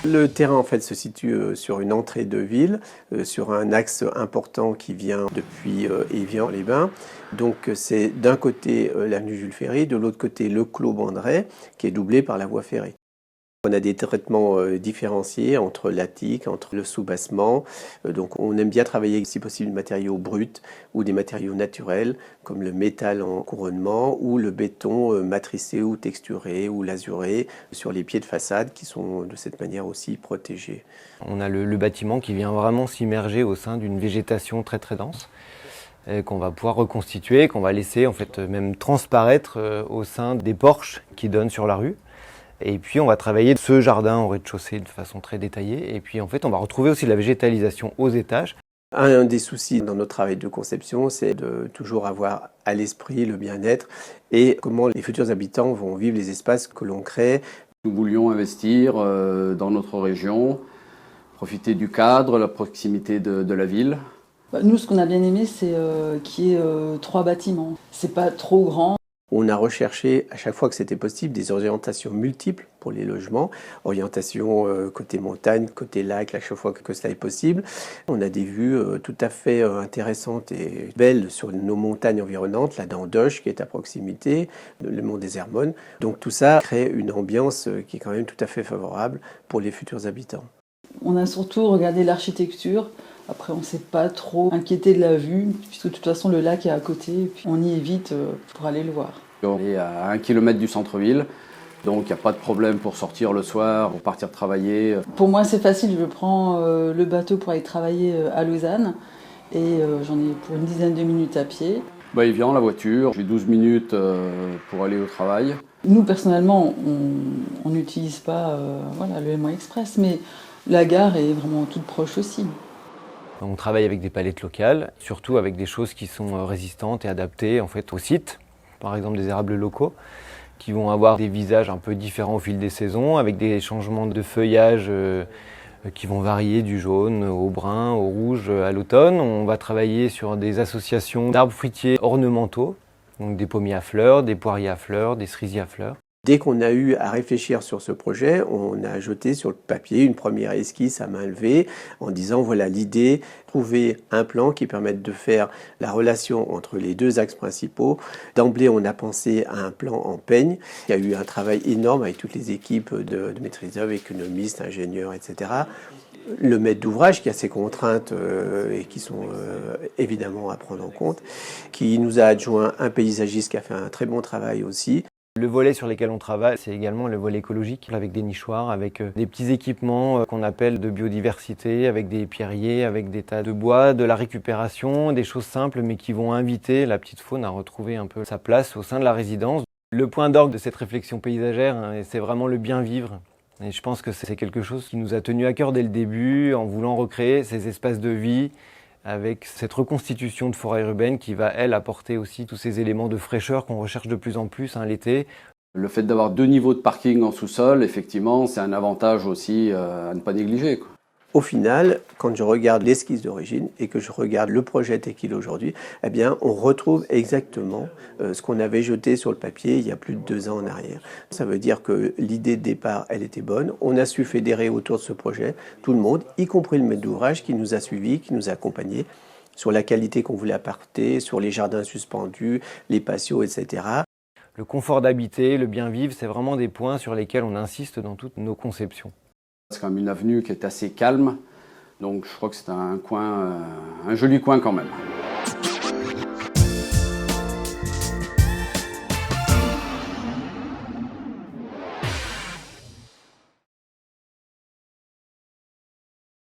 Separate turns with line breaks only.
Le terrain en fait se situe sur une entrée de ville, sur un axe important qui vient depuis Évian-les-Bains. Donc c'est d'un côté l'avenue Jules Ferry, de l'autre côté le clos Bandré, qui est doublé par la voie ferrée. On a des traitements différenciés entre l'attique, entre le soubassement. Donc on aime bien travailler si possible des matériaux bruts ou des matériaux naturels comme le métal en couronnement ou le béton matricé ou texturé ou lasuré sur les pieds de façade qui sont de cette manière aussi protégés.
On a le bâtiment qui vient vraiment s'immerger au sein d'une végétation très très dense qu'on va pouvoir reconstituer, qu'on va laisser en fait même transparaître au sein des porches qui donnent sur la rue. Et puis on va travailler ce jardin au rez-de-chaussée de façon très détaillée. Et puis en fait on va retrouver aussi la végétalisation aux étages.
Un des soucis dans notre travail de conception, c'est de toujours avoir à l'esprit le bien-être et comment les futurs habitants vont vivre les espaces que l'on crée.
Nous voulions investir dans notre région, profiter du cadre, la proximité de la ville.
Nous, ce qu'on a bien aimé, c'est qu'il y ait 3 bâtiments. C'est pas trop grand.
On a recherché à chaque fois que c'était possible des orientations multiples pour les logements, orientation côté montagne, côté lac, à chaque fois que cela est possible. On a des vues tout à fait intéressantes et belles sur nos montagnes environnantes, la Doche qui est à proximité, le mont des Hermones. Donc tout ça crée une ambiance qui est quand même tout à fait favorable pour les futurs habitants.
On a surtout regardé l'architecture. Après, on ne s'est pas trop inquiété de la vue, puisque de toute façon, le lac est à côté, et puis on y est vite pour aller le voir.
On est à 1 km du centre-ville, donc il n'y a pas de problème pour sortir le soir, pour partir travailler.
Pour moi, c'est facile, je prends le bateau pour aller travailler à Lausanne, et j'en ai pour une dizaine de minutes à pied.
Évian, la voiture, j'ai 12 minutes pour aller au travail.
Nous, personnellement, on n'utilise pas le M1 Express, mais la gare est vraiment toute proche aussi.
On travaille avec des palettes locales, surtout avec des choses qui sont résistantes et adaptées en fait, au site. Par exemple des érables locaux qui vont avoir des visages un peu différents au fil des saisons, avec des changements de feuillage qui vont varier du jaune au brun, au rouge à l'automne. On va travailler sur des associations d'arbres fruitiers ornementaux, donc des pommiers à fleurs, des poiriers à fleurs, des cerisiers à fleurs.
Dès qu'on a eu à réfléchir sur ce projet, on a jeté sur le papier une première esquisse à main levée en disant voilà l'idée, trouver un plan qui permette de faire la relation entre les deux axes principaux. D'emblée, on a pensé à un plan en peigne. Il y a eu un travail énorme avec toutes les équipes de maîtrise d'œuvre, économistes, ingénieurs, etc. Le maître d'ouvrage qui a ses contraintes et qui sont évidemment à prendre en compte, qui nous a adjoint un paysagiste qui a fait un très bon travail aussi.
Le volet sur lequel on travaille, c'est également le volet écologique, avec des nichoirs, avec des petits équipements qu'on appelle de biodiversité, avec des pierriers, avec des tas de bois, de la récupération, des choses simples mais qui vont inviter la petite faune à retrouver un peu sa place au sein de la résidence. Le point d'orgue de cette réflexion paysagère, c'est vraiment le bien vivre. Et je pense que c'est quelque chose qui nous a tenu à cœur dès le début, en voulant recréer ces espaces de vie, avec cette reconstitution de forêt urbaine qui va, elle, apporter aussi tous ces éléments de fraîcheur qu'on recherche de plus en plus l'été.
Le fait d'avoir 2 niveaux de parking en sous-sol, effectivement, c'est un avantage aussi à ne pas négliger.
Au final, quand je regarde l'esquisse d'origine et que je regarde le projet tel qu'il est aujourd'hui, eh bien, on retrouve exactement ce qu'on avait jeté sur le papier il y a plus de 2 ans en arrière. Ça veut dire que l'idée de départ, elle était bonne. On a su fédérer autour de ce projet tout le monde, y compris le maître d'ouvrage qui nous a suivis, qui nous a accompagnés sur la qualité qu'on voulait apporter, sur les jardins suspendus, les patios, etc.
Le confort d'habiter, le bien vivre, c'est vraiment des points sur lesquels on insiste dans toutes nos conceptions.
C'est quand même une avenue qui est assez calme, donc je crois que c'est un joli coin quand même.